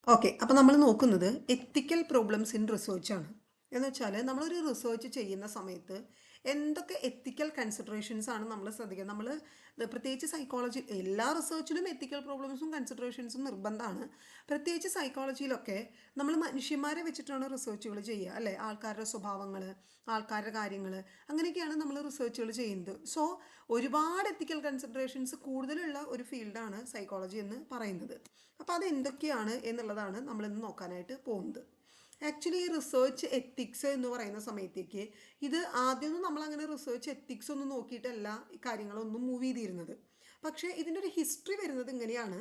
Okay, അപ്പോൾ നമ്മൾ നോക്കുന്നത് എത്തിക്കൽ പ്രോബ്ലംസ് ഇൻ റിസർച്ച് ആണ്. എന്ന് വെച്ചാൽ നമ്മളൊരു റിസർച്ച് ചെയ്യുന്ന സമയത്ത് എന്തൊക്കെ എത്തിക്കൽ കൺസിഡറേഷൻസ് ആണ് നമ്മൾ ശ്രദ്ധിക്കുക. നമ്മൾ പ്രത്യേകിച്ച് സൈക്കോളജി, എല്ലാ റിസർച്ചിലും എത്തിക്കൽ പ്രോബ്ലംസും കൺസിഡറേഷൻസും നിർബന്ധമാണ്. പ്രത്യേകിച്ച് സൈക്കോളജിയിലൊക്കെ നമ്മൾ മനുഷ്യന്മാരെ വെച്ചിട്ടാണ് റിസർച്ചുകൾ ചെയ്യുക, അല്ലേ? ആൾക്കാരുടെ സ്വഭാവങ്ങൾ, ആൾക്കാരുടെ കാര്യങ്ങൾ, അങ്ങനെയൊക്കെയാണ് നമ്മൾ റിസർച്ചുകൾ ചെയ്യുന്നത്. സോ ഒരുപാട് എത്തിക്കൽ കൺസിഡറേഷൻസ് കൂടുതലുള്ള ഒരു ഫീൽഡാണ് സൈക്കോളജി എന്ന് പറയുന്നത്. അപ്പോൾ അത് എന്തൊക്കെയാണ് എന്നുള്ളതാണ് നമ്മളിന്ന് നോക്കാനായിട്ട് പോകുന്നത്. ആക്ച്വലി ഈ റിസർച്ച് എത്തിക്സ് എന്ന് പറയുന്ന സമയത്തേക്ക് ഇത് ആദ്യമൊന്നും നമ്മളങ്ങനെ റിസർച്ച് എത്തിക്സ് ഒന്നും നോക്കിയിട്ടല്ല ഈ കാര്യങ്ങളൊന്നും മൂവ് ചെയ്തിരുന്നത്. പക്ഷേ ഇതിൻ്റെ ഒരു ഹിസ്റ്ററി വരുന്നത് ഇങ്ങനെയാണ്.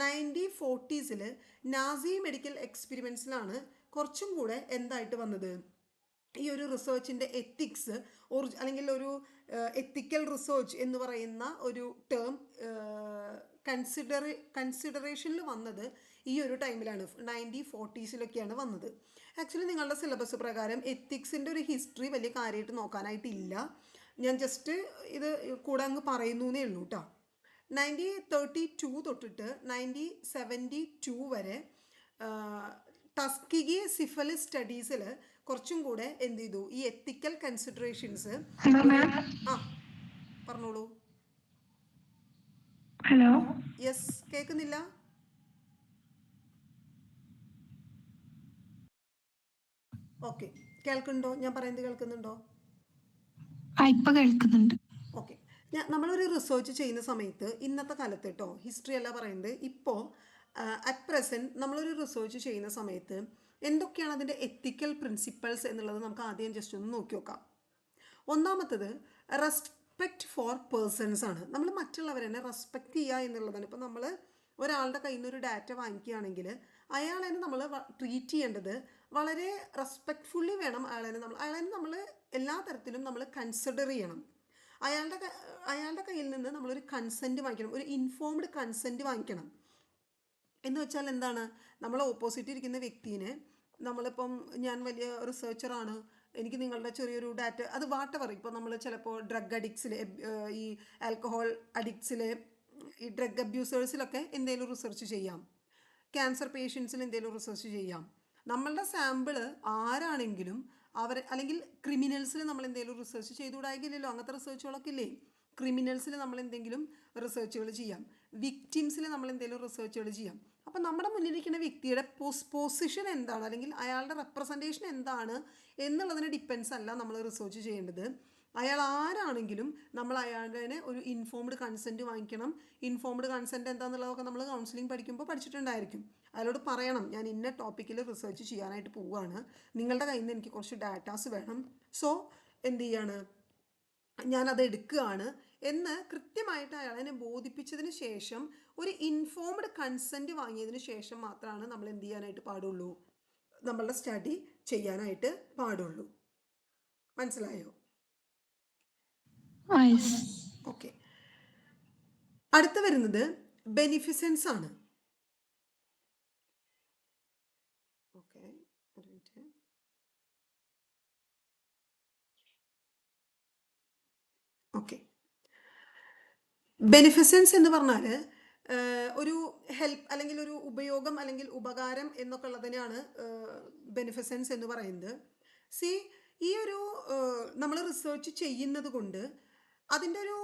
1940s നാസി മെഡിക്കൽ എക്സ്പെരിമെൻറ്റ്സിലാണ് കുറച്ചും കൂടെ എന്തായിട്ട് വന്നത്, ഈ ഒരു റിസർച്ചിൻ്റെ എത്തിക്സ് അല്ലെങ്കിൽ ഒരു എത്തിക്കൽ റിസർച്ച് എന്ന് പറയുന്ന ഒരു ടേം കൺസിഡറേഷനിൽ വന്നത് ഈ ഒരു ടൈമിലാണ്. 1940s വന്നത്. ആക്ച്വലി നിങ്ങളുടെ സിലബസ് പ്രകാരം എത്തിക്സിൻ്റെ ഒരു ഹിസ്റ്ററി വലിയ കാര്യമായിട്ട് നോക്കാനായിട്ടില്ല. ഞാൻ ജസ്റ്റ് ഇത് കൂടെ അങ്ങ് പറയുന്നു എന്നേ ഉള്ളൂ കേട്ടോ. 1932 തൊട്ടിട്ട് 1972 വരെ ടസ്കിഗി സിഫലിസ് സ്റ്റഡീസിൽ കുറച്ചും കൂടെ എന്ത് ചെയ്തു, ഈ എത്തിക്കൽ കൺസിഡറേഷൻസ്. ആ, പറഞ്ഞോളൂ. ഹലോ, യെസ്, കേൾക്കുന്നില്ല? ഓക്കെ, കേൾക്കുന്നുണ്ടോ? ഞാൻ പറയുന്നത് കേൾക്കുന്നുണ്ടോ? ഇപ്പൊ കേൾക്കുന്നുണ്ട്. ഓക്കെ, നമ്മളൊരു റിസർച്ച് ചെയ്യുന്ന സമയത്ത് ഇന്നത്തെ കാലത്ത് കേട്ടോ, ഹിസ്റ്ററി അല്ല പറയുന്നത്, ഇപ്പോൾ അറ്റ് പ്രസൻറ്റ് നമ്മളൊരു റിസർച്ച് ചെയ്യുന്ന സമയത്ത് എന്തൊക്കെയാണ് അതിൻ്റെ എത്തിക്കൽ പ്രിൻസിപ്പൾസ് എന്നുള്ളത് നമുക്ക് ആദ്യം ജസ്റ്റ് ഒന്ന് നോക്കി നോക്കാം. ഒന്നാമത്തത് റെസ്പെക്റ്റ് ഫോർ പേഴ്സൺസ് ആണ്. നമ്മൾ മറ്റുള്ളവരെ റെസ്പെക്റ്റ് ചെയ്യുക എന്നുള്ളതാണ്. ഇപ്പോൾ നമ്മൾ ഒരാളുടെ കയ്യിൽ നിന്ന് ഒരു ഡാറ്റ വാങ്ങിക്കുകയാണെങ്കിൽ അയാളെ നമ്മൾ ട്രീറ്റ് ചെയ്യേണ്ടത് വളരെ റെസ്പെക്റ്റ്ഫുള്ളി വേണം. അയാളെ നമ്മൾ എല്ലാ തരത്തിലും നമ്മൾ കൺസിഡർ ചെയ്യണം. അയാളുടെ കയ്യിൽ നിന്ന് നമ്മളൊരു കൺസെൻറ്റ് വാങ്ങിക്കണം, ഒരു ഇൻഫോംഡ് കൺസെൻറ്റ് വാങ്ങിക്കണം. എന്ന് വെച്ചാൽ എന്താണ്, നമ്മൾ ഓപ്പോസിറ്റ് ഇരിക്കുന്ന വ്യക്തിനെ നമ്മളിപ്പം, ഞാൻ വലിയ റിസർച്ചറാണ്, എനിക്ക് നിങ്ങളുടെ ചെറിയൊരു ഡാറ്റ, അത് വാട്ടവർ, ഇപ്പോൾ നമ്മൾ ചിലപ്പോൾ ഡ്രഗ് അഡിക്ട്സിൽ, ഈ ആൽക്കഹോൾ അഡിക്ട്സിൽ, ഈ ഡ്രഗ് അബ്യൂസേഴ്സിലൊക്കെ എന്തെങ്കിലും റിസർച്ച് ചെയ്യാം. ക്യാൻസർ പേഷ്യൻസിൽ എന്തെങ്കിലും റിസർച്ച് ചെയ്യാം. നമ്മളുടെ സാമ്പിള് ആരാണെങ്കിലും അല്ലെങ്കിൽ ക്രിമിനൽസിൽ നമ്മൾ എന്തെങ്കിലും റിസർച്ച് ചെയ്തുകൂടായില്ലല്ലോ. അങ്ങനത്തെ റിസർച്ചുകളൊക്കെ ഇല്ലേ? ക്രിമിനൽസിൽ നമ്മൾ എന്തെങ്കിലും റിസർച്ചുകൾ ചെയ്യാം, വിക്ടിംസിൽ നമ്മൾ എന്തെങ്കിലും റിസർച്ചുകൾ ചെയ്യാം. അപ്പം നമ്മുടെ മുന്നിലിരിക്കുന്ന വ്യക്തിയുടെ പൊസിഷൻ എന്താണ്, അല്ലെങ്കിൽ അയാളുടെ റെപ്രസെൻറ്റേഷൻ എന്താണ് എന്നുള്ളതിന് ഡിപ്പെൻസ് അല്ല നമ്മൾ റിസർച്ച് ചെയ്യേണ്ടത്. അയാൾ ആരാണെങ്കിലും നമ്മൾ അയാളുടെ ഒരു ഇൻഫോംഡ് കൺസെൻറ്റ് വാങ്ങിക്കണം. ഇൻഫോംഡ് കൺസെൻറ്റ് എന്താണെന്നുള്ളതൊക്കെ നമ്മൾ കൗൺസിലിംഗ് പഠിക്കുമ്പോൾ പഠിച്ചിട്ടുണ്ടായിരിക്കും. അയാളോട് പറയണം, ഞാൻ ഇന്ന ടോപ്പിക്കിൽ റിസർച്ച് ചെയ്യാനായിട്ട് പോവുകയാണ്, നിങ്ങളുടെ കയ്യിൽ നിന്ന് എനിക്ക് കുറച്ച് ഡാറ്റാസ് വേണം, സോ എന്ത് ചെയ്യാണ്, ഞാനത് എടുക്കുകയാണ് എന്ന് കൃത്യമായിട്ട് അയാളെ ബോധിപ്പിച്ചതിന് ശേഷം, ഒരു ഇൻഫോംഡ് കൺസെൻറ്റ് വാങ്ങിയതിന് ശേഷം മാത്രമാണ് നമ്മൾ എന്ത് ചെയ്യാനായിട്ട് പാടുള്ളൂ, നമ്മളുടെ സ്റ്റഡി ചെയ്യാനായിട്ട് പാടുള്ളൂ. മനസ്സിലായോ? ഓക്കെ, അടുത്ത് വരുന്നത് ബെനിഫിസൻസ് ആണ്. ഓക്കെ, ഓക്കെ, ബെനിഫിസൻസ് എന്ന് പറഞ്ഞാൽ ഒരു ഹെൽപ്പ് അല്ലെങ്കിൽ ഒരു ഉപയോഗം അല്ലെങ്കിൽ ഉപകാരം എന്നൊക്കെ ഉള്ളതിനാണ് ബെനിഫിസൻസ് എന്ന് പറയുന്നത്. സി, ഈ ഒരു നമ്മൾ റിസർച്ച് ചെയ്യുന്നത് കൊണ്ട് അതിൻ്റെ ഒരു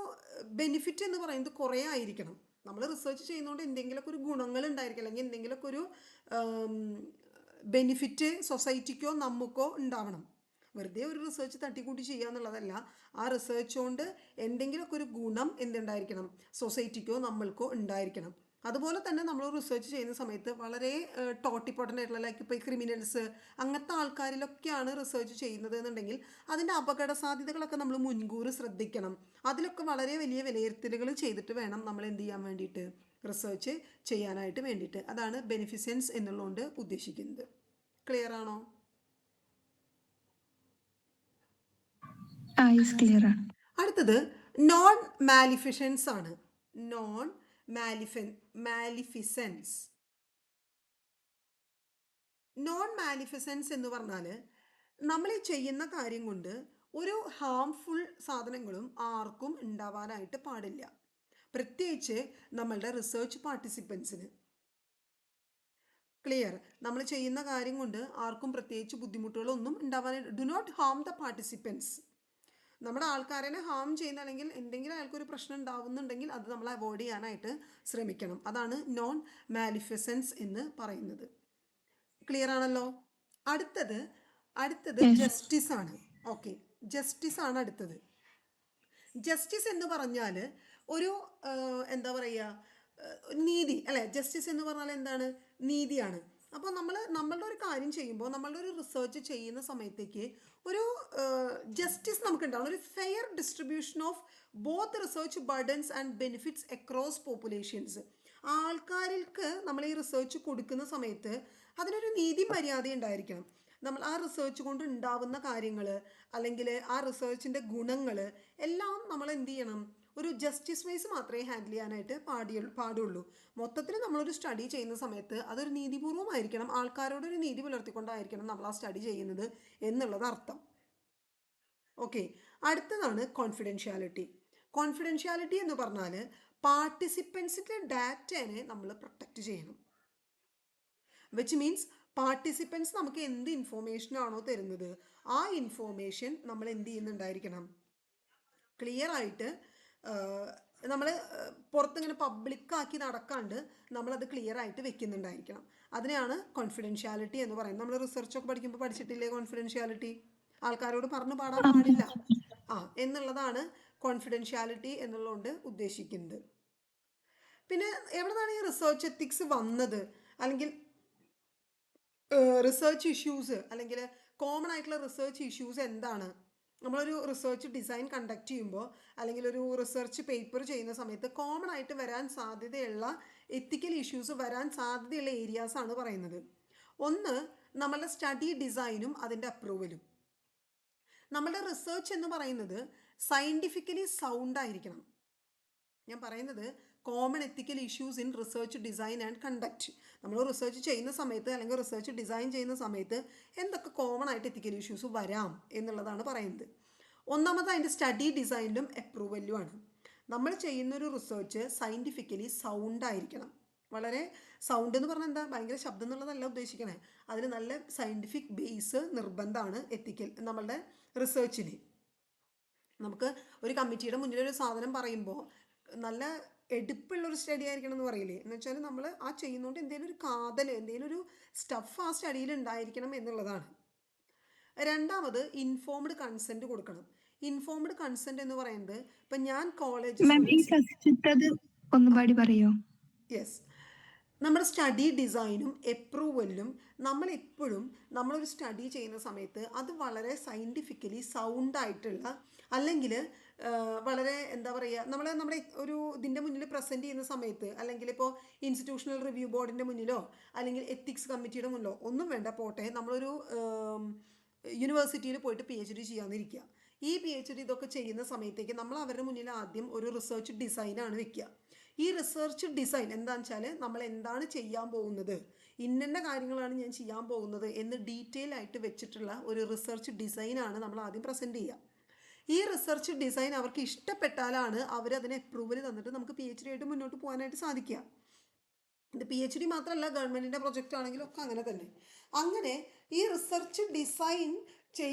ബെനിഫിറ്റ് എന്ന് പറയുന്നത് കുറേ ആയിരിക്കണം. നമ്മൾ റിസർച്ച് ചെയ്യുന്നതുകൊണ്ട് എന്തെങ്കിലുമൊക്കെ ഒരു ഗുണങ്ങൾ ഉണ്ടായിരിക്കും, അല്ലെങ്കിൽ എന്തെങ്കിലുമൊക്കെ ഒരു ബെനിഫിറ്റ് സൊസൈറ്റിക്കോ നമുക്കോ ഉണ്ടാവണം. വെറുതെ ഒരു റിസർച്ച് തട്ടിക്കൂട്ടി ചെയ്യുക എന്നുള്ളതല്ല. ആ റിസർച്ച് കൊണ്ട് എന്തെങ്കിലുമൊക്കെ ഒരു ഗുണം എന്തുണ്ടായിരിക്കണം, സൊസൈറ്റിക്കോ നമ്മൾക്കോ ഉണ്ടായിരിക്കണം. അതുപോലെ തന്നെ നമ്മൾ റിസർച്ച് ചെയ്യുന്ന സമയത്ത് വളരെ ടോട്ടിപ്പോട്ടൻ്റ് ആയിട്ടുള്ള, ലൈക്ക് ഇപ്പോൾ ഈ ക്രിമിനൽസ് അങ്ങനത്തെ ആൾക്കാരിലൊക്കെയാണ് റിസർച്ച് ചെയ്യുന്നത് എന്നുണ്ടെങ്കിൽ അതിൻ്റെ അപകട സാധ്യതകളൊക്കെ നമ്മൾ മുൻകൂർ ശ്രദ്ധിക്കണം. അതിലൊക്കെ വളരെ വലിയ വിലയിരുത്തലുകൾ ചെയ്തിട്ട് വേണം നമ്മൾ എന്ത് ചെയ്യാൻ വേണ്ടിയിട്ട്, റിസർച്ച് ചെയ്യാനായിട്ട് വേണ്ടിയിട്ട്. അതാണ് ബെനിഫിസൻസ് എന്നുള്ളതുകൊണ്ട് ഉദ്ദേശിക്കുന്നത്. ക്ലിയർ ആണോ? അടുത്തത് നോൺ മാലിഫിഷൻസ് ആണ്. നോൺ മാലിഫിസൻസ്. നോൺ മാലിഫിസൻസ് എന്ന് പറഞ്ഞാൽ നമ്മൾ ഈ ചെയ്യുന്ന കാര്യം കൊണ്ട് ഒരു ഹാംഫുൾ സാധനങ്ങളും ആർക്കും ഉണ്ടാവാനായിട്ട് പാടില്ല, പ്രത്യേകിച്ച് നമ്മളുടെ റിസർച്ച് പാർട്ടിസിപ്പൻസിന്. ക്ലിയർ. നമ്മൾ ചെയ്യുന്ന കാര്യം കൊണ്ട് ആർക്കും പ്രത്യേകിച്ച് ബുദ്ധിമുട്ടുകളൊന്നും ഉണ്ടാവാൻ do not harm the participants. നമ്മുടെ ആൾക്കാരെ ഹാം ചെയ്യുന്ന അല്ലെങ്കിൽ എന്തെങ്കിലും അയാൾക്കൊരു പ്രശ്നം ഉണ്ടാവുന്നുണ്ടെങ്കിൽ അത് നമ്മൾ അവോയ്ഡ് ചെയ്യാനായിട്ട് ശ്രമിക്കണം. അതാണ് നോൺ മാലിഫിസൻസ് എന്ന് പറയുന്നത്. ക്ലിയർ ആണല്ലോ. അടുത്തത് Yes. ജസ്റ്റിസ് ആണ്. ഓക്കെ, ജസ്റ്റിസ് ആണ് അടുത്തത്. ജസ്റ്റിസ് എന്ന് പറഞ്ഞാൽ ഒരു എന്താ പറയുക, നീതി അല്ലേ. ജസ്റ്റിസ് എന്ന് പറഞ്ഞാൽ എന്താണ്? നീതിയാണ്. അപ്പോൾ നമ്മളുടെ ഒരു കാര്യം ചെയ്യുമ്പോൾ, നമ്മളുടെ ഒരു റിസർച്ച് ചെയ്യുന്ന സമയത്തേക്ക് ഒരു ജസ്റ്റിസ് നമുക്ക് ഉണ്ടാവണം. ഒരു fair distribution of both research burdens and benefits across populations. ആൾക്കാർക്ക് നമ്മൾ ഈ റിസർച്ച് കൊടുക്കുന്ന സമയത്ത് അതിനൊരു നീതി മര്യാദ ഉണ്ടായിരിക്കണം. നമ്മൾ ആ റിസർച്ച് കൊണ്ട് ഉണ്ടാവുന്ന കാര്യങ്ങൾ അല്ലെങ്കിൽ ആ റിസർച്ചിൻ്റെ ഗുണങ്ങൾ എല്ലാം നമ്മൾ എന്ത് ചെയ്യണം? ഒരു ജസ്റ്റിസ് വൈസ് മാത്രമേ ഹാൻഡിൽ ചെയ്യാനായിട്ട് പാടുള്ളൂ. മൊത്തത്തിൽ നമ്മളൊരു സ്റ്റഡി ചെയ്യുന്ന സമയത്ത് അതൊരു നീതിപൂർവമായിരിക്കണം, ആൾക്കാരോടൊരു നീതി പുലർത്തിക്കൊണ്ടായിരിക്കണം നമ്മൾ ആ സ്റ്റഡി ചെയ്യുന്നത് എന്നുള്ളത് അർത്ഥം. ഓക്കെ, അടുത്തതാണ് കോൺഫിഡൻഷ്യാലിറ്റി. കോൺഫിഡൻഷ്യാലിറ്റി എന്ന് പറഞ്ഞാൽ പാർട്ടിസിപ്പൻസിൻ്റെ ഡാറ്റനെ നമ്മൾ പ്രൊട്ടക്റ്റ് ചെയ്യണം. വിച്ച് മീൻസ് പാർട്ടിസിപ്പൻസ് നമുക്ക് എന്ത് ഇൻഫോർമേഷൻ ആണോ തരുന്നത് ആ ഇൻഫോർമേഷൻ നമ്മൾ എന്ത് ചെയ്യുന്നുണ്ടായിരിക്കണം? ക്ലിയർ ആയിട്ട് നമ്മൾ പുറത്തിങ്ങനെ പബ്ലിക്കാക്കി നടക്കാണ്ട് നമ്മളത് ക്ലിയർ ആയിട്ട് വെക്കുന്നുണ്ടായിരിക്കണം. അതിനെയാണ് കോൺഫിഡൻഷ്യാലിറ്റി എന്ന് പറയുന്നത്. നമ്മൾ റിസർച്ചൊക്കെ പഠിക്കുമ്പോൾ പഠിച്ചിട്ടില്ലേ കോൺഫിഡൻഷ്യാലിറ്റി? ആൾക്കാരോട് പറഞ്ഞു പാടാൻ പാടില്ല എന്നുള്ളതാണ് കോൺഫിഡൻഷ്യാലിറ്റി എന്നുള്ളതുകൊണ്ട് ഉദ്ദേശിക്കുന്നത്. പിന്നെ എവിടെന്നാണ് ഈ റിസർച്ച് എത്തിക്സ് വന്നത്, അല്ലെങ്കിൽ റിസർച്ച് ഇഷ്യൂസ് അല്ലെങ്കിൽ കോമൺ ആയിട്ടുള്ള റിസർച്ച് ഇഷ്യൂസ് എന്താണ്? നമ്മളൊരു റിസർച്ച് ഡിസൈൻ കണ്ടക്ട് ചെയ്യുമ്പോൾ അല്ലെങ്കിൽ ഒരു റിസർച്ച് പേപ്പർ ചെയ്യുന്ന സമയത്ത് കോമൺ ആയിട്ട് വരാൻ സാധ്യതയുള്ള എത്തിക്കൽ ഇഷ്യൂസ് വരാൻ സാധ്യതയുള്ള ഏരിയാസാണ് പറയുന്നത്. ഒന്ന്, നമ്മളുടെ സ്റ്റഡി ഡിസൈനും അതിൻ്റെ അപ്രൂവലും. നമ്മളുടെ റിസർച്ച് എന്ന് പറയുന്നത് സയൻറ്റിഫിക്കലി സൗണ്ട് ആയിരിക്കണം. ഞാൻ പറയുന്നത് common ethical issues in research design and conduct. നമ്മൾ റിസർച്ച് ചെയ്യുന്ന സമയത്ത് അല്ലെങ്കിൽ റിസർച്ച് ഡിസൈൻ ചെയ്യുന്ന സമയത്ത് എന്തൊക്കെ കോമൺ ആയിട്ട് എത്തിക്കൽ ഇഷ്യൂസ് വരാം എന്നുള്ളതാണ് പറയുന്നത്. ഒന്നാമത് അതിൻ്റെ സ്റ്റഡി ഡിസൈനിലും അപ്രൂവലിലുമാണ്. നമ്മൾ ചെയ്യുന്നൊരു റിസർച്ച് സയൻറ്റിഫിക്കലി സൗണ്ട് ആയിരിക്കണം. വളരെ സൗണ്ട് എന്ന് പറഞ്ഞാൽ എന്താ, ഭയങ്കര ശബ്ദം എന്നുള്ളതല്ല ഉദ്ദേശിക്കണേ. അതിന് നല്ല സയൻറ്റിഫിക് ബേസ് നിർബന്ധമാണ് എത്തിക്കൽ നമ്മളുടെ റിസർച്ചിന്. നമുക്ക് ഒരു കമ്മിറ്റിയുടെ മുന്നിൽ ഒരു സാധനം പറയുമ്പോൾ നല്ല എടുപ്പുള്ളൊരു സ്റ്റഡി ആയിരിക്കണം എന്ന് പറയില്ലേ, എന്ന് വെച്ചാൽ നമ്മൾ ആ ചെയ്യുന്നതുകൊണ്ട് എന്തെങ്കിലും ഒരു കാതൽ, എന്തെങ്കിലും ഒരു സ്റ്റഫ് ആ സ്റ്റഡിയിൽ ഉണ്ടായിരിക്കണം എന്നുള്ളതാണ്. രണ്ടാമത് ഇൻഫോംഡ് കൺസെൻറ്റ് കൊടുക്കണം. ഇൻഫോംഡ് കൺസെൻറ്റ് എന്ന് പറയുന്നത് ഇപ്പം ഞാൻ കോളേജ് മാം ഈ ഫസ്റ്റത്തത് ഒന്നുപാടി പറയോ? യെസ്, നമ്മുടെ സ്റ്റഡി ഡിസൈനും അപ്രൂവലിലും നമ്മളെപ്പോഴും നമ്മളൊരു സ്റ്റഡി ചെയ്യുന്ന സമയത്ത് അത് വളരെ സയൻറ്റിഫിക്കലി സൗണ്ടായിട്ടുള്ള അല്ലെങ്കിൽ വളരെ എന്താ പറയുക, നമ്മുടെ ഒരു ഇതിൻ്റെ മുന്നിൽ പ്രസൻറ്റ് ചെയ്യുന്ന സമയത്ത് അല്ലെങ്കിൽ ഇപ്പോൾ ഇൻസ്റ്റിറ്റ്യൂഷണൽ റിവ്യൂ ബോർഡിൻ്റെ മുന്നിലോ അല്ലെങ്കിൽ എത്തിക്സ് കമ്മിറ്റിയുടെ മുന്നിലോ ഒന്നും വേണ്ട പോട്ടെ, നമ്മളൊരു യൂണിവേഴ്സിറ്റിയിൽ പോയിട്ട് PhD ചെയ്യാമെന്നിരിക്കുക. ഈ PhD ഇതൊക്കെ ചെയ്യുന്ന സമയത്തേക്ക് നമ്മൾ അവരുടെ മുന്നിൽ ആദ്യം ഒരു റിസർച്ച് ഡിസൈനാണ് വെക്കുക. ഈ റിസർച്ച് ഡിസൈൻ എന്താണെന്ന് വെച്ചാൽ നമ്മൾ എന്താണ് ചെയ്യാൻ പോകുന്നത്, ഇന്ന കാര്യങ്ങളാണ് ഞാൻ ചെയ്യാൻ പോകുന്നത് എന്ന് ഡീറ്റെയിൽ ആയിട്ട് വെച്ചിട്ടുള്ള ഒരു റിസർച്ച് ഡിസൈനാണ് നമ്മൾ ആദ്യം പ്രസൻറ്റ് ചെയ്യുക. ഈ റിസർച്ച് ഡിസൈൻ അവർക്ക് ഇഷ്ടപ്പെട്ടാലാണ് അവരതിന് അപ്രൂവൽ തന്നിട്ട് നമുക്ക് PhD ആയിട്ട് മുന്നോട്ട് പോകാനായിട്ട് സാധിക്കുക. ഇത് PhD മാത്രമല്ല, ഗവൺമെൻറ്റിൻ്റെ പ്രൊജക്റ്റ് ആണെങ്കിലും ഒക്കെ അങ്ങനെ തന്നെ. അങ്ങനെ ഈ റിസർച്ച് ഡിസൈൻ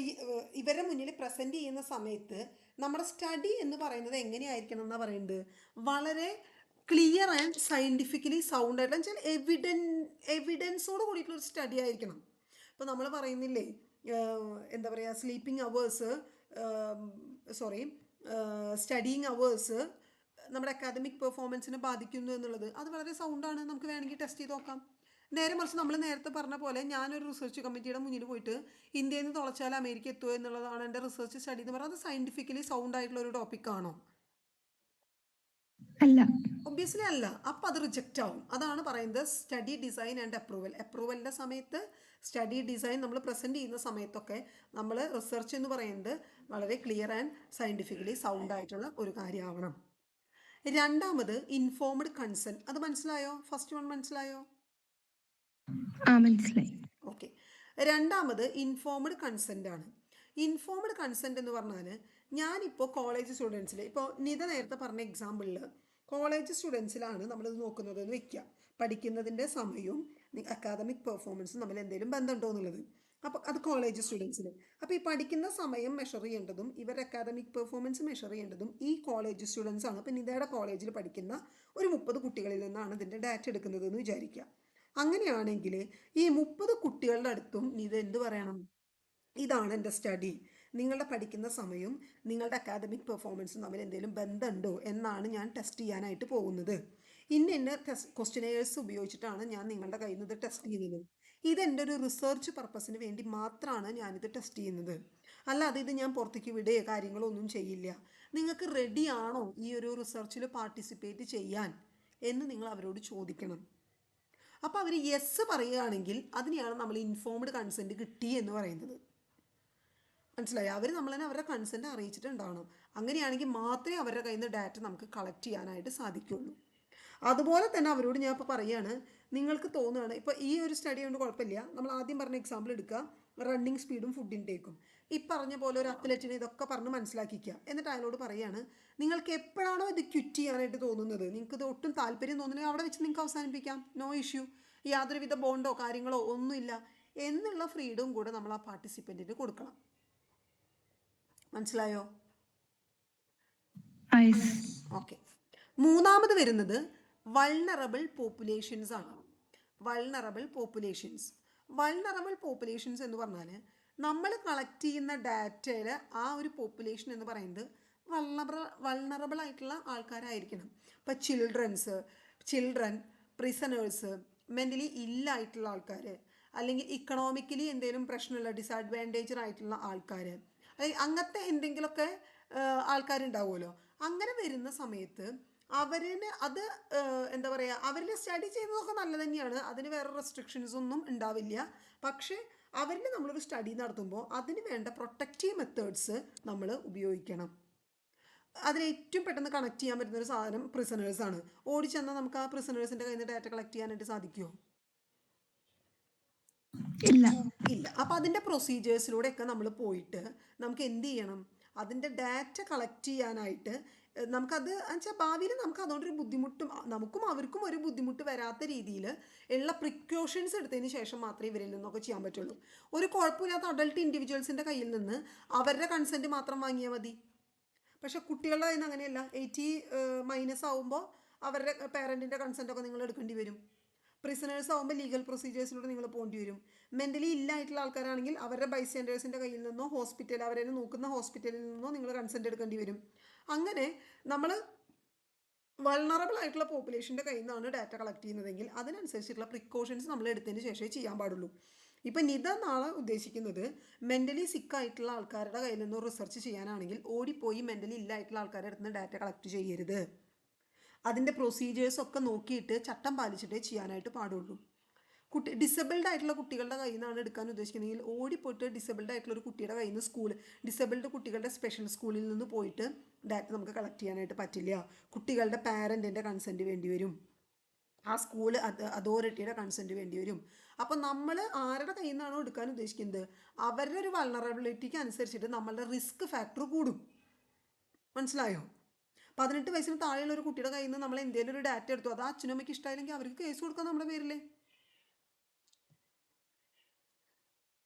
ഇവരുടെ മുന്നിൽ പ്രസൻറ്റ് ചെയ്യുന്ന സമയത്ത് നമ്മുടെ സ്റ്റഡി എന്ന് പറയുന്നത് എങ്ങനെയായിരിക്കണം എന്നാണ് പറയുന്നത്? വളരെ ക്ലിയർ ആൻഡ് സയൻറ്റിഫിക്കലി സൗണ്ട് ആയിട്ട് വെച്ചാൽ എവിഡൻസോട് കൂടിയിട്ടുള്ളൊരു സ്റ്റഡി ആയിരിക്കണം. ഇപ്പോൾ നമ്മൾ പറയുന്നില്ലേ എന്താ പറയുക, സ്റ്റഡിയിങ് അവേഴ്സ് നമ്മുടെ അക്കാദമിക് പെർഫോമൻസിനെ ബാധിക്കുന്നു എന്നുള്ളത്, അത് വളരെ സൗണ്ടാണ്. നമുക്ക് വേണമെങ്കിൽ ടെസ്റ്റ് ചെയ്ത് നോക്കാം. നേരെ മറിച്ച് നമ്മൾ നേരത്തെ പറഞ്ഞ പോലെ ഞാനൊരു റിസർച്ച് കമ്മിറ്റിയുടെ മുന്നിൽ പോയിട്ട് ഇന്ത്യയിൽ നിന്ന് തുളച്ചാൽ അമേരിക്ക എത്തുമോ എന്നുള്ളതാണ് എൻ്റെ റിസർച്ച് സ്റ്റഡി എന്ന് പറഞ്ഞാൽ അത് സയൻറ്റിഫിക്കലി സൗണ്ട് ആയിട്ടുള്ള ഒരു ടോപ്പിക്കാണോ? അല്ല. ഒബ്വിയസ്ലി അല്ല. അപ്പോൾ അത് റിജക്റ്റ് ആവും. അതാണ് പറയുന്നത് സ്റ്റഡി ഡിസൈൻ ആൻഡ് അപ്രൂവലിൻ്റെ സമയത്ത് സ്റ്റഡി ഡിസൈൻ നമ്മൾ പ്രസൻറ്റ് ചെയ്യുന്ന സമയത്തൊക്കെ നമ്മൾ റിസർച്ച് എന്ന് പറയുന്നത് വളരെ ക്ലിയർ ആൻഡ് സയൻറ്റിഫിക്കലി സൗണ്ട് ആയിട്ടുള്ള ഒരു കാര്യമാവണം. രണ്ടാമത് ഇൻഫോംഡ് കൺസെൻറ്റ്. അത് മനസ്സിലായോ? ഫസ്റ്റ് വൺ മനസ്സിലായോ? മനസ്സിലായി. ഓക്കെ, രണ്ടാമത് ഇൻഫോംഡ് കൺസെൻ്റ് ആണ്. ഇൻഫോംഡ് കൺസെൻറ്റ് എന്ന് പറഞ്ഞാൽ ഞാനിപ്പോൾ കോളേജ് സ്റ്റുഡൻസിൽ, ഇപ്പോൾ നിത നേരത്തെ പറഞ്ഞ എക്സാമ്പിളിൽ കോളേജ് സ്റ്റുഡൻസിലാണ് നമ്മളിത് നോക്കുന്നതെന്ന് വെക്കുക. പഠിക്കുന്നതിൻ്റെ സമയവും അക്കാദമിക് പെർഫോമൻസും തമ്മിൽ എന്തെങ്കിലും ബന്ധമുണ്ടോ എന്നുള്ളത്. അപ്പോൾ അത് കോളേജ് സ്റ്റുഡൻസിന്. അപ്പോൾ ഈ പഠിക്കുന്ന സമയം മെഷർ ചെയ്യേണ്ടതും ഇവരുടെ അക്കാദമിക് പെർഫോമൻസ് മെഷർ ചെയ്യേണ്ടതും ഈ കോളേജ് സ്റ്റുഡൻസ് ആണ്. അപ്പോൾ നിതയുടെ കോളേജിൽ പഠിക്കുന്ന ഒരു 30 കുട്ടികളിൽ നിന്നാണ് ഇതിൻ്റെ ഡാറ്റ എടുക്കുന്നത് എന്ന് വിചാരിക്കുക. അങ്ങനെയാണെങ്കിൽ ഈ 30 കുട്ടികളുടെ അടുത്തും നിത എന്ത് പറയണം? ഇതാണ് എൻ്റെ സ്റ്റഡി, നിങ്ങളുടെ പഠിക്കുന്ന സമയവും നിങ്ങളുടെ അക്കാദമിക് പെർഫോമൻസും തമ്മിൽ എന്തെങ്കിലും ബന്ധമുണ്ടോ എന്നാണ് ഞാൻ ടെസ്റ്റ് ചെയ്യാനായിട്ട് പോകുന്നത്. ഇന്ന ക്വസ്റ്റ്യനേഴ്സ് ഉപയോഗിച്ചിട്ടാണ് ഞാൻ നിങ്ങളുടെ കയ്യിൽ നിന്ന് ഇത് ടെസ്റ്റ് ചെയ്യുന്നത്. ഇതെൻ്റെ ഒരു റിസർച്ച് പർപ്പസിന് വേണ്ടി മാത്രമാണ് ഞാനിത് ടെസ്റ്റ് ചെയ്യുന്നത്. അല്ലാതെ ഇത് ഞാൻ പുറത്തേക്ക് വിടുകയോ കാര്യങ്ങളോ ഒന്നും ചെയ്യില്ല. നിങ്ങൾക്ക് റെഡിയാണോ ഈ ഒരു റിസർച്ചിൽ പാർട്ടിസിപ്പേറ്റ് ചെയ്യാൻ എന്ന് നിങ്ങൾ അവരോട് ചോദിക്കണം. അപ്പോൾ അവർ യെസ് പറയുകയാണെങ്കിൽ അതിനെയാണ് നമ്മൾ ഇൻഫോംഡ് കൺസെൻറ്റ് കിട്ടി എന്ന് പറയുന്നത്. മനസ്സിലായി? അവർ നമ്മളെ അവരുടെ കൺസെൻറ്റ് അറിയിച്ചിട്ടുണ്ടാവണം. അങ്ങനെയാണെങ്കിൽ മാത്രമേ അവരുടെ കയ്യിൽ നിന്ന് ഡാറ്റ നമുക്ക് കളക്ട് ചെയ്യാനായിട്ട് സാധിക്കുള്ളൂ. അതുപോലെ തന്നെ അവരോട് ഞാൻ ഇപ്പോൾ പറയുകയാണ്, നിങ്ങൾക്ക് തോന്നുകയാണ് ഇപ്പോൾ ഈ ഒരു സ്റ്റഡി കൊണ്ട് കുഴപ്പമില്ല, നമ്മൾ ആദ്യം പറഞ്ഞ എക്സാമ്പിൾ എടുക്കുക, റണ്ണിങ് സ്പീഡും ഫുഡ് ഇൻടേക്കും. ഈ പറഞ്ഞ പോലെ ഒരു അത്ലറ്റിനെ ഇതൊക്കെ പറഞ്ഞ് മനസ്സിലാക്കിക്കുക. എന്നിട്ട് അയാളോട് പറയുകയാണ്, നിങ്ങൾക്ക് എപ്പോഴാണോ ഇത് ക്വിറ്റ് ചെയ്യാനായിട്ട് തോന്നുന്നത്, നിങ്ങൾക്ക് ഇത് ഒട്ടും താല്പര്യം തോന്നുന്നത് അവിടെ വെച്ച് നിങ്ങൾക്ക് അവസാനിപ്പിക്കാം, നോ ഇഷ്യൂ, യാതൊരുവിധ ബോണ്ടോ കാര്യങ്ങളോ ഒന്നുമില്ല എന്നുള്ള ഫ്രീഡവും കൂടെ നമ്മൾ ആ പാർട്ടിസിപ്പൻറ്റിന് കൊടുക്കണം. മനസ്സിലായോ? ഓക്കെ. മൂന്നാമത് വരുന്നത് വൾണറബിൾ പോപ്പുലേഷൻസ് ആണ്. വൾണറബിൾ പോപ്പുലേഷൻസ് എന്ന് പറഞ്ഞാൽ നമ്മൾ കളക്ട് ചെയ്യുന്ന ഡാറ്റയിൽ ആ ഒരു പോപ്പുലേഷൻ എന്ന് പറയുന്നത് വൾണറബിൾ ആയിട്ടുള്ള ആൾക്കാരായിരിക്കണം. ഇപ്പോൾ ചിൽഡ്രൻ, പ്രിസണേഴ്സ്, മെൻ്റലി ഇല്ലായിട്ടുള്ള ആൾക്കാർ, അല്ലെങ്കിൽ ഇക്കണോമിക്കലി എന്തെങ്കിലും പ്രശ്നമുള്ള ഡിസഡ്വാൻറ്റേജ് ആയിട്ടുള്ള ആൾക്കാർ, അങ്ങനത്തെ എന്തെങ്കിലുമൊക്കെ ആൾക്കാരുണ്ടാവുമല്ലോ. അങ്ങനെ വരുന്ന സമയത്ത് അവരിന് അത് എന്താ പറയുക, അവരിൽ സ്റ്റഡി ചെയ്യുന്നതൊക്കെ നല്ല തന്നെയാണ്, അതിന് വേറെ റെസ്ട്രിക്ഷൻസ് ഒന്നും ഉണ്ടാവില്ല. പക്ഷേ അവരിൽ നമ്മളൊരു സ്റ്റഡി നടത്തുമ്പോൾ അതിന് വേണ്ട പ്രൊട്ടക്റ്റീവ് മെത്തേഡ്സ് നമ്മൾ ഉപയോഗിക്കണം. അതിന് ഏറ്റവും പെട്ടെന്ന് കണക്ട് ചെയ്യാൻ പറ്റുന്നൊരു സാധനം പ്രിസണേഴ്സാണ്. ഓടിച്ചെന്നാൽ നമുക്ക് ആ പ്രിസണേഴ്സിൻ്റെ കയ്യിൽ നിന്ന് ഡാറ്റ കളക്ട് ചെയ്യാനായിട്ട് സാധിക്കുമോ? ഇല്ല. അപ്പോൾ അതിൻ്റെ പ്രൊസീജിയേഴ്സിലൂടെയൊക്കെ നമ്മൾ പോയിട്ട് നമുക്ക് എന്ത് ചെയ്യണം, അതിൻ്റെ ഡാറ്റ കളക്ട് ചെയ്യാനായിട്ട് നമുക്കത് വെച്ചാൽ ഭാവിയിൽ നമുക്ക് അതുകൊണ്ടൊരു ബുദ്ധിമുട്ടും നമുക്കും അവർക്കും ഒരു ബുദ്ധിമുട്ട് വരാത്ത രീതിയിൽ ഉള്ള പ്രിക്കോഷൻസ് എടുത്തതിന് ശേഷം മാത്രമേ ഇവരിൽ നിന്നൊക്കെ ചെയ്യാൻ പറ്റുള്ളൂ. ഒരു കുഴപ്പമില്ലാത്ത അഡൾട്ട് ഇൻഡിവിജ്വൽസിൻ്റെ കയ്യിൽ നിന്ന് അവരുടെ കൺസെൻറ്റ് മാത്രം വാങ്ങിയാൽ മതി. പക്ഷേ കുട്ടികളുടെ കയ്യിൽ നിന്ന് അങ്ങനെയല്ല. 80 - ആവുമ്പോൾ അവരുടെ പേരൻറ്റിൻ്റെ കൺസെൻറ്റൊക്കെ നിങ്ങൾ എടുക്കേണ്ടി വരും. പ്രിസണേഴ്സ് ആകുമ്പോൾ ലീഗൽ പ്രൊസീജിയേഴ്സിലൂടെ നിങ്ങൾ പോകേണ്ടി വരും. മെൻ്റലി ഇല്ലായിട്ടുള്ള ആൾക്കാരാണെങ്കിൽ അവരുടെ ബൈസ്റ്റാൻഡേഴ്സിൻ്റെ കയ്യിൽ നിന്നോ അവരെ നോക്കുന്ന ഹോസ്പിറ്റലിൽ നിന്നോ നിങ്ങൾ കൺസെൻറ്റ് എടുക്കേണ്ടി വരും. അങ്ങനെ നമ്മൾ വൾണറബിൾ ആയിട്ടുള്ള പോപ്പുലേഷൻ്റെ കയ്യിൽ നിന്നാണ് ഡാറ്റ കളക്ട് ചെയ്യുന്നതെങ്കിൽ അതിനനുസരിച്ചിട്ടുള്ള പ്രിക്കോഷൻസ് നമ്മൾ എടുത്തതിന് ശേഷമേ ചെയ്യാൻ പാടുള്ളൂ. ഇപ്പം നിത നാളെ ഉദ്ദേശിക്കുന്നത് മെൻ്റലി സിക്കായിട്ടുള്ള ആൾക്കാരുടെ കയ്യിൽ നിന്ന് റിസർച്ച് ചെയ്യാനാണെങ്കിൽ ഓടിപ്പോയി മെൻ്റലി ഇല്ലായിട്ടുള്ള ആൾക്കാരുടെ അടുത്ത് നിന്ന് ഡാറ്റ കളക്ട് ചെയ്യരുത്. അതിൻ്റെ പ്രൊസീജിയേഴ്സൊക്കെ നോക്കിയിട്ട് ചട്ടം പാലിച്ചിട്ടേ ചെയ്യാനായിട്ട് പാടുള്ളൂ. ഡിസബിൾഡ് ആയിട്ടുള്ള കുട്ടികളുടെ കയ്യിൽ നിന്നാണ് എടുക്കാൻ ഉദ്ദേശിക്കുന്നതെങ്കിൽ ഓടിപ്പോയിട്ട് ഡിസബിൾഡ് ആയിട്ടുള്ള ഒരു കുട്ടിയുടെ കയ്യിൽ നിന്ന് ഡിസബിൾഡ് കുട്ടികളുടെ സ്പെഷ്യൽ സ്കൂളിൽ നിന്ന് പോയിട്ട് ഡാറ്റ നമുക്ക് കളക്ട് ചെയ്യാനായിട്ട് പറ്റില്ല. കുട്ടികളുടെ പാരൻറ്റിൻ്റെ കൺസെൻറ്റ് വേണ്ടി വരും, ആ സ്കൂൾ അതോറിറ്റിയുടെ കൺസെൻറ്റ് വേണ്ടി വരും. അപ്പോൾ നമ്മൾ ആരുടെ കയ്യിൽ നിന്നാണോ എടുക്കാൻ ഉദ്ദേശിക്കുന്നത് അവരുടെ ഒരു വൾണറബിലിറ്റിക്ക് അനുസരിച്ചിട്ട് നമ്മളുടെ റിസ്ക് ഫാക്ടർ കൂടും. മനസ്സിലായോ? 18 വയസ്സിന് താഴെയുള്ള ഒരു കുട്ടിയുടെ കയ്യിൽ നിന്ന് നമ്മൾ എന്തെങ്കിലും ഒരു ഡാറ്റ എടുത്തു, അത് അച്ഛനും അമ്മയ്ക്ക് ഇഷ്ടമായില്ലെങ്കിൽ അവർക്ക് കേസ് കൊടുക്കാം നമ്മുടെ പേരിൽ.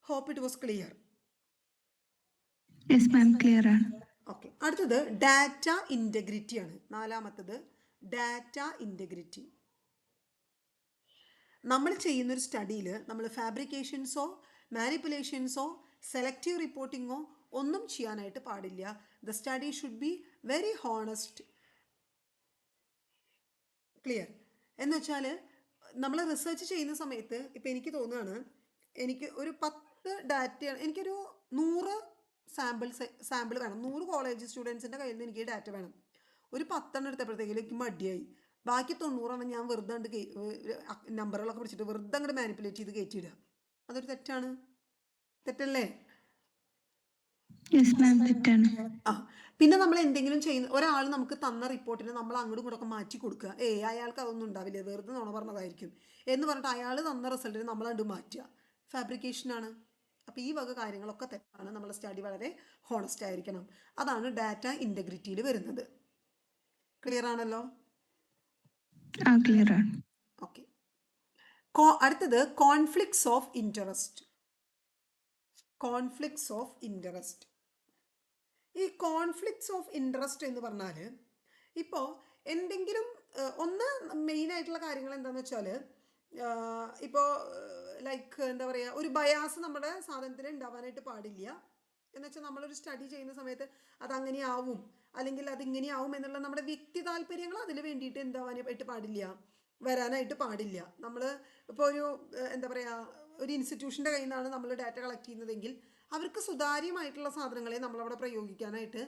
Hope it was clear. Yes ma'am, clear ആണ്. ഓക്കെ. അടുത്തത് ഡാറ്റ ഇൻറ്റഗ്രിറ്റി ആണ്. നാലാമത്തത് ഡാറ്റ ഇൻറ്റഗ്രിറ്റി. നമ്മൾ ചെയ്യുന്നൊരു സ്റ്റഡിയിൽ നമ്മൾ ഫാബ്രിക്കേഷൻസോ മാനിപ്പുലേഷൻസോ സെലക്റ്റീവ് റിപ്പോർട്ടിങ്ങോ ഒന്നും ചെയ്യാനായിട്ട് പാടില്ല. The study should be very honest. Clear? എന്ന് വെച്ചാൽ നമ്മൾ റിസർച്ച് ചെയ്യുന്ന സമയത്ത് ഇപ്പം എനിക്ക് തോന്നുകയാണ്, എനിക്ക് ഒരു 10 ഡാറ്റയാണ്, എനിക്കൊരു 100 സാമ്പിൾ വേണം. 100 കോളേജ് സ്റ്റുഡൻസിൻ്റെ കയ്യിൽ നിന്ന് എനിക്ക് ഡാറ്റ വേണം. ഒരു 10 എടുത്തപ്പോഴത്തേക്കും എനിക്ക് മടിയായി. ബാക്കി 90 ഞാൻ വെറുതെ നമ്പറുകളൊക്കെ പിടിച്ചിട്ട് വെറുതെ അങ്ങോട്ട് മാനിപ്പുലേറ്റ് ചെയ്ത് കയറ്റിയിടുക. അതൊരു തെറ്റല്ലേ? പിന്നെ നമ്മൾ എന്തെങ്കിലും ചെയ്യുന്ന ഒരാൾ നമുക്ക് തന്ന റിപ്പോർട്ടിന് നമ്മൾ അങ്ങോട്ടും ഇങ്ങോട്ടൊക്കെ മാറ്റി കൊടുക്കുക. അയാൾക്ക് അതൊന്നും ഉണ്ടാവില്ല, വെറുതെ നുണ പറഞ്ഞതായിരിക്കും എന്ന് പറഞ്ഞിട്ട് അയാൾ തന്ന റിസൾട്ടിന് നമ്മൾ കണ്ട് മാറ്റുക. ഫാബ്രിക്കേഷനാണ്. അപ്പോൾ ഈ വക കാര്യങ്ങളൊക്കെ തെറ്റാണ്. നമ്മളെ സ്റ്റഡി വളരെ ഹോണസ്റ്റ് ആയിരിക്കണം. അതാണ് ഡാറ്റ ഇൻറ്റഗ്രിറ്റിയിൽ വരുന്നത്. ക്ലിയർ ആണല്ലോ? ക്ലിയർ ആണ്. ഓക്കെ. അടുത്തത് conflicts of interest. Conflicts of interest. ഈ കോൺഫ്ലിക്ട്സ് ഓഫ് ഇൻട്രസ്റ്റ് എന്ന് പറഞ്ഞാൽ ഇപ്പോൾ എന്തെങ്കിലും ഒന്ന് മെയിനായിട്ടുള്ള കാര്യങ്ങൾ എന്താണെന്ന് വെച്ചാൽ ഇപ്പോൾ ലൈക്ക് എന്താ പറയുക, ഒരു ബയാസ് നമ്മുടെ സാധനത്തിന് ഉണ്ടാവാനായിട്ട് പാടില്ല. എന്ന് വെച്ചാൽ നമ്മളൊരു സ്റ്റഡി ചെയ്യുന്ന സമയത്ത് അതങ്ങനെയാവും അല്ലെങ്കിൽ അതിങ്ങനെയാവും എന്നുള്ള നമ്മുടെ വ്യക്തി താല്പര്യങ്ങൾ അതിന് വേണ്ടിയിട്ട് എന്താവാനായിട്ട് പാടില്ല, വരാനായിട്ട് പാടില്ല. നമ്മൾ ഇപ്പോൾ ഒരു എന്താ പറയുക, ഒരു ഇൻസ്റ്റിറ്റ്യൂഷൻ്റെ കയ്യിൽ നിന്നാണ് നമ്മൾ ഡാറ്റ കളക്ട് ചെയ്യുന്നതെങ്കിൽ അവർക്ക് സുതാര്യമായിട്ടുള്ള സാധനങ്ങളെ നമ്മളവിടെ പ്രയോഗിക്കാനായിട്ട്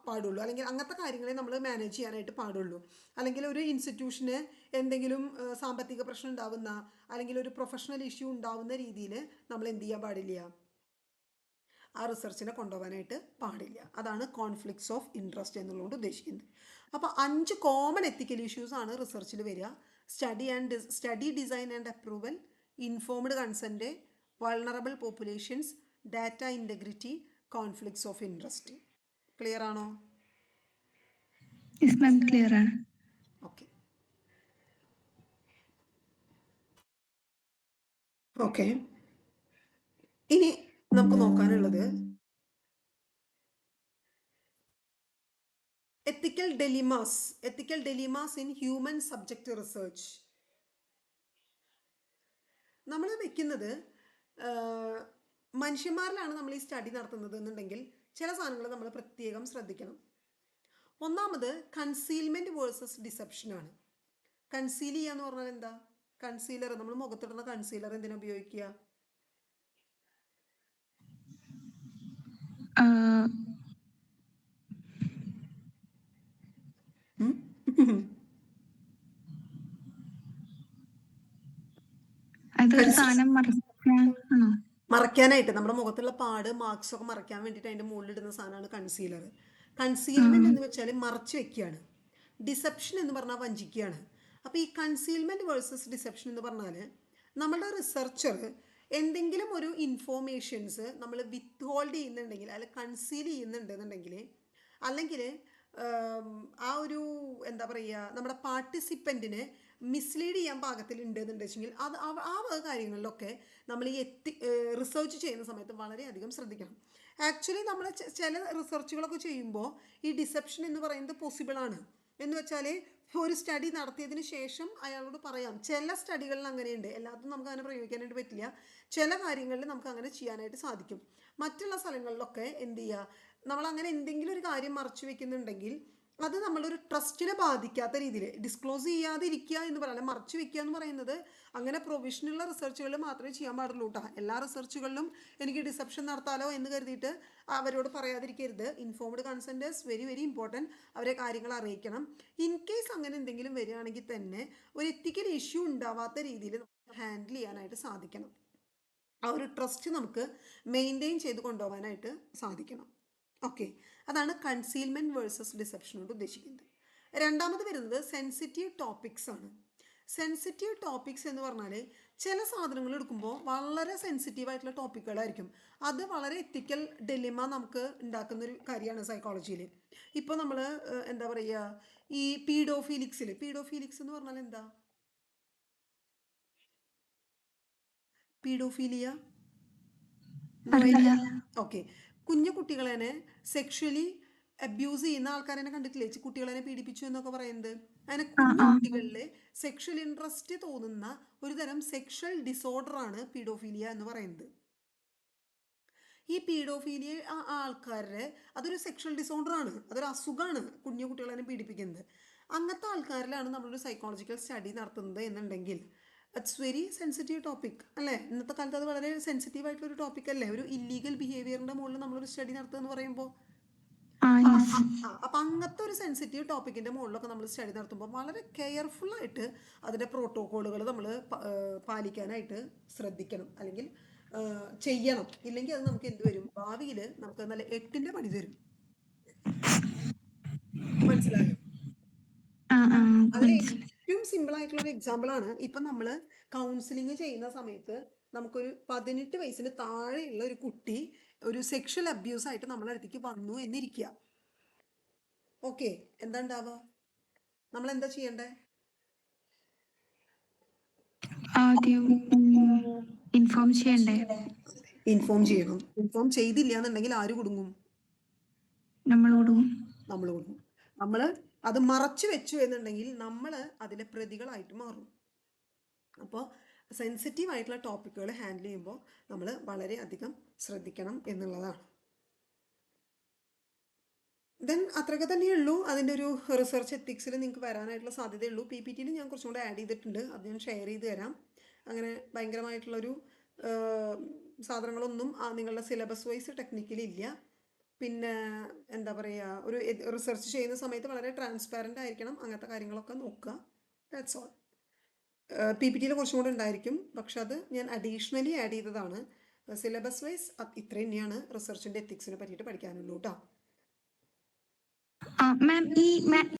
പാടുള്ളൂ, അല്ലെങ്കിൽ അങ്ങനത്തെ കാര്യങ്ങളെ നമ്മൾ മാനേജ് ചെയ്യാനായിട്ട് പാടുള്ളൂ. അല്ലെങ്കിൽ ഒരു ഇൻസ്റ്റിറ്റ്യൂഷന് എന്തെങ്കിലും സാമ്പത്തിക പ്രശ്നം ഉണ്ടാവുന്ന അല്ലെങ്കിൽ ഒരു പ്രൊഫഷണൽ ഇഷ്യൂ ഉണ്ടാവുന്ന രീതിയിൽ നമ്മൾ എന്ത് ചെയ്യാൻ പാടില്ല, ആ റിസർച്ചിനെ കൊണ്ടുപോകാനായിട്ട് പാടില്ല. അതാണ് കോൺഫ്ലിക്ട്സ് ഓഫ് ഇൻട്രസ്റ്റ് എന്നുള്ളതുകൊണ്ട് ഉദ്ദേശിക്കുന്നത്. അപ്പോൾ 5 കോമൺ എത്തിക്കൽ ഇഷ്യൂസ് ആണ് റിസർച്ചിൽ വരിക. Study design and approval, informed consent, vulnerable populations, data integrity, conflicts of interest. Clear ആണോ? യെസ് മാം, ക്ലിയർ ആണ്. ഓക്കെ ഓക്കെ ഇനി നമുക്ക് നോക്കാനുള്ളത് ethical dilemmas in human subject research. നമ്മൾ വെക്കുന്നത് മനുഷ്യന്മാരിലാണ് നമ്മൾ ഈ സ്റ്റഡി നടത്തുന്നത് എന്നുണ്ടെങ്കിൽ ചില സാധനങ്ങൾ നമ്മൾ പ്രത്യേകം ശ്രദ്ധിക്കണം. ഒന്നാമത് കൺസീൽമെൻറ്റ് വേഴ്സസ് ഡിസെപ്ഷനാണ്. കൺസീൽ ചെയ്യുക എന്ന് പറഞ്ഞാൽ എന്താ? കൺസീലർ, നമ്മൾ മുഖത്തിടുന്ന കൺസീലർ എന്തിനാ ഉപയോഗിക്കുക? അതൊരു സാധനം മറക്കാനാണോ? മറയ്ക്കാനായിട്ട്, നമ്മുടെ മുഖത്തുള്ള പാട് മാർക്സ് ഒക്കെ മറയ്ക്കാൻ വേണ്ടിയിട്ട് അതിൻ്റെ മുകളിലിടുന്ന സാധനമാണ് കൺസീലർ. കൺസീൽമെൻറ്റ് എന്ന് വെച്ചാൽ മറച്ചു വെക്കുകയാണ്. ഡിസെപ്ഷൻ എന്ന് പറഞ്ഞാൽ വഞ്ചിക്കുകയാണ്. അപ്പോൾ ഈ കൺസീൽമെൻറ്റ് വേഴ്സസ് ഡിസെപ്ഷൻ എന്ന് പറഞ്ഞാൽ നമ്മുടെ റിസർച്ചർ എന്തെങ്കിലും ഒരു ഇൻഫോർമേഷൻസ് നമ്മൾ വിത്ത് ഹോൾഡ് ചെയ്യുന്നുണ്ടെങ്കിൽ അല്ലെങ്കിൽ കൺസീൽ ചെയ്യുന്നുണ്ടെന്നുണ്ടെങ്കിൽ അല്ലെങ്കിൽ ആ ഒരു എന്താ പറയുക, നമ്മുടെ പാർട്ടിസിപ്പൻറ്റിനെ മിസ്ലീഡ് ചെയ്യാൻ പാകത്തിൽ ഉണ്ടെന്നുണ്ടെങ്കിൽ അത് ആ വക കാര്യങ്ങളിലൊക്കെ നമ്മൾ ഈ റിസർച്ച് ചെയ്യുന്ന സമയത്ത് വളരെയധികം ശ്രദ്ധിക്കണം. ആക്ച്വലി നമ്മൾ ചില റിസർച്ചുകളൊക്കെ ചെയ്യുമ്പോൾ ഈ ഡിസെപ്ഷൻ എന്ന് പറയുന്നത് പോസിബിളാണ്. എന്ന് വെച്ചാൽ ഒരു സ്റ്റഡി നടത്തിയതിന് ശേഷം അയാളോട് പറയാം. ചില സ്റ്റഡികളിൽ അങ്ങനെയുണ്ട്, എല്ലാത്തും നമുക്ക് അങ്ങനെ പ്രയോഗിക്കാനായിട്ട് പറ്റില്ല. ചില കാര്യങ്ങളിൽ നമുക്ക് അങ്ങനെ ചെയ്യാനായിട്ട് സാധിക്കും. മറ്റുള്ള സ്ഥലങ്ങളിലൊക്കെ എന്ത് ചെയ്യുക, നമ്മളങ്ങനെ എന്തെങ്കിലും ഒരു കാര്യം മറച്ചു വെക്കുന്നുണ്ടെങ്കിൽ അത് നമ്മളൊരു ട്രസ്റ്റിനെ ബാധിക്കാത്ത രീതിയിൽ ഡിസ്ക്ലോസ് ചെയ്യാതിരിക്കുക എന്ന് പറയാം. മറച്ചു വെക്കുക എന്ന് പറയുന്നത് അങ്ങനെ പ്രൊവിഷനുള്ള റിസർച്ചുകളിൽ മാത്രമേ ചെയ്യാൻ പാടുള്ളൂ കേട്ടോ. എല്ലാ റിസർച്ചുകളിലും എനിക്ക് ഡിസെപ്ഷൻ നടത്താലോ എന്ന് കരുതിയിട്ട് അവരോട് പറയാതിരിക്കരുത്. Informed consent is very very important. അവരെ കാര്യങ്ങൾ അറിയിക്കണം. ഇൻ കേസ് അങ്ങനെ എന്തെങ്കിലും വരികയാണെങ്കിൽ തന്നെ ഒരു എത്തിക്കൽ ഇഷ്യൂ ഉണ്ടാവാത്ത രീതിയിൽ ഹാൻഡിൽ ചെയ്യാനായിട്ട് സാധിക്കണം. ആ ഒരു ട്രസ്റ്റ് നമുക്ക് മെയിൻറ്റെയിൻ ചെയ്ത് കൊണ്ടുപോകാനായിട്ട് സാധിക്കണം. ഓക്കെ, അതാണ് കൺസീൽമെൻറ്റ് വേഴ്സസ് ഡിസെപ്ഷൻ കൊണ്ട് ഉദ്ദേശിക്കുന്നത്. രണ്ടാമത് വരുന്നത് സെൻസിറ്റീവ് ടോപ്പിക്സ് ആണ്. സെൻസിറ്റീവ് ടോപ്പിക്സ് എന്ന് പറഞ്ഞാൽ ചില സാധനങ്ങൾ എടുക്കുമ്പോൾ വളരെ സെൻസിറ്റീവ് ആയിട്ടുള്ള ടോപ്പിക്കുകളായിരിക്കും. അത് വളരെ എത്തിക്കൽ ഡിലെമ നമുക്ക് ഉണ്ടാക്കുന്നൊരു കാര്യമാണ് സൈക്കോളജിയിൽ. ഇപ്പോൾ നമ്മൾ എന്താ പറയുക, ഈ പീഡോഫീലിക്സ് എന്ന് പറഞ്ഞാൽ എന്താ? പീഡോഫീലിയ ഓക്കെ, കുഞ്ഞു കുട്ടികളെ സെക്ഷലി അബ്യൂസ് ചെയ്യുന്ന ആൾക്കാരെ കണ്ടിട്ടില്ലേ? കുട്ടികളെ പീഡിപ്പിച്ചു എന്നൊക്കെ പറയുന്നത്. അങ്ങനെ കുഞ്ഞു കുട്ടികളിൽ സെക്ഷൽ ഇൻട്രസ്റ്റ് തോന്നുന്ന ഒരു തരം സെക്ഷൽ ഡിസോർഡർ ആണ് പീഡോഫീലിയ എന്ന് പറയുന്നത്. ഈ പീഡോഫീലിയ ആൾക്കാരുടെ അതൊരു സെക്ഷൽ ഡിസോർഡർ ആണ്, അതൊരു അസുഖമാണ് കുഞ്ഞു കുട്ടികളെ പീഡിപ്പിക്കുന്നത്. അങ്ങനത്തെ ആൾക്കാരിലാണ് നമ്മളൊരു സൈക്കോളജിക്കൽ സ്റ്റഡി നടത്തുന്നത് എന്നുണ്ടെങ്കിൽ ഇറ്റ്സ് വെരി സെൻസിറ്റീവ് ടോപ്പിക് അല്ലേ? ഇന്നത്തെ കാലത്ത് അത് വളരെ സെൻസിറ്റീവ് ആയിട്ടുള്ളൊരു ടോപ്പിക് അല്ലേ? ഒരു ഇല്ലീഗൽ ബിഹേവിയറിൻ്റെ മുകളിൽ നമ്മളൊരു സ്റ്റഡി നടത്തുക എന്ന് പറയുമ്പോൾ അപ്പം അങ്ങനത്തെ ഒരു സെൻസിറ്റീവ് ടോപ്പിക്കിൻ്റെ മുകളിലൊക്കെ നമ്മൾ സ്റ്റഡി നടത്തുമ്പോൾ വളരെ കെയർഫുള്ളായിട്ട് അതിൻ്റെ പ്രോട്ടോക്കോളുകൾ നമ്മൾ പാലിക്കാനായിട്ട് ശ്രദ്ധിക്കണം, അല്ലെങ്കിൽ ചെയ്യണം. ഇല്ലെങ്കിൽ അത് നമുക്ക് എന്ത് വരും, ഭാവിയിൽ നമുക്ക് നല്ല 8ൻ്റെ പണി തരും. മനസ്സിലായോ? അതിൽ ഏറ്റവും സിമ്പിൾ ആയിട്ടുള്ള ഒരു എക്സാമ്പിളാണ് ഇപ്പം നമ്മൾ കൗൺസിലിംഗ് ചെയ്യുന്ന സമയത്ത് നമുക്കൊരു 18 വയസ്സിന് താഴെയുള്ള ഒരു കുട്ടി ഒരു സെക്ഷൽ അബ്യൂസ് ആയിട്ട് നമ്മളെ അടുത്തേക്ക് വന്നു എന്നിരിക്കുക. ഓക്കെ, എന്താ ഉണ്ടാവുക? നമ്മൾ എന്താ ചെയ്യണ്ടേ? ആദ്യം ഇൻഫോം ചെയ്യണ്ടേ? ഇൻഫോം ചെയ്യണം. ഇൻഫോം ചെയ്തില്ല എന്നുണ്ടെങ്കിൽ ആര് കുടുങ്ങും? നമ്മളോടും നമ്മൾ കുടുങ്ങും. നമ്മൾ അത് മറച്ചു വെച്ചു എന്നുണ്ടെങ്കിൽ നമ്മൾ അതിലെ പ്രതികളായിട്ട് മാറും. അപ്പോൾ സെൻസിറ്റീവ് ആയിട്ടുള്ള ടോപ്പിക്കുകൾ ഹാൻഡിൽ ചെയ്യുമ്പോൾ നമ്മൾ വളരെയധികം ശ്രദ്ധിക്കണം എന്നുള്ളതാണ്. ദെൻ അത്രയൊക്കെ തന്നെയുള്ളൂ. അതിൻ്റെ ഒരു റിസർച്ച് എത്തിക്സിൽ നിങ്ങൾക്ക് വരാനായിട്ടുള്ള സാധ്യതയുള്ളൂ. PPT-യിൽ ഞാൻ കുറച്ചും കൂടെ ആഡ് ചെയ്തിട്ടുണ്ട്, അത് ഞാൻ ഷെയർ ചെയ്ത് തരാം. അങ്ങനെ ഭയങ്കരമായിട്ടുള്ളൊരു സാധനങ്ങളൊന്നും നിങ്ങളുടെ സിലബസ് വൈസ് ടെക്നിക്കലി ഇല്ല. പിന്നെ എന്താ പറയുക, ഒരു റിസർച്ച് ചെയ്യുന്ന സമയത്ത് വളരെ ട്രാൻസ്പാരൻ്റ് ആയിരിക്കണം, അങ്ങനത്തെ കാര്യങ്ങളൊക്കെ നോക്കുക. That's all. PPT-യിൽ കുറച്ചും കൂടെ ഉണ്ടായിരിക്കും, പക്ഷെ അത് ഞാൻ അഡീഷണലി ആഡ് ചെയ്തതാണ്. സിലബസ് വൈസ് ഇത്ര തന്നെയാണ് റിസർച്ചിൻ്റെ എത്തിക്സിനെ പറ്റിയിട്ട് പഠിക്കാനുള്ളൂ കേട്ടോ. മാം ഈ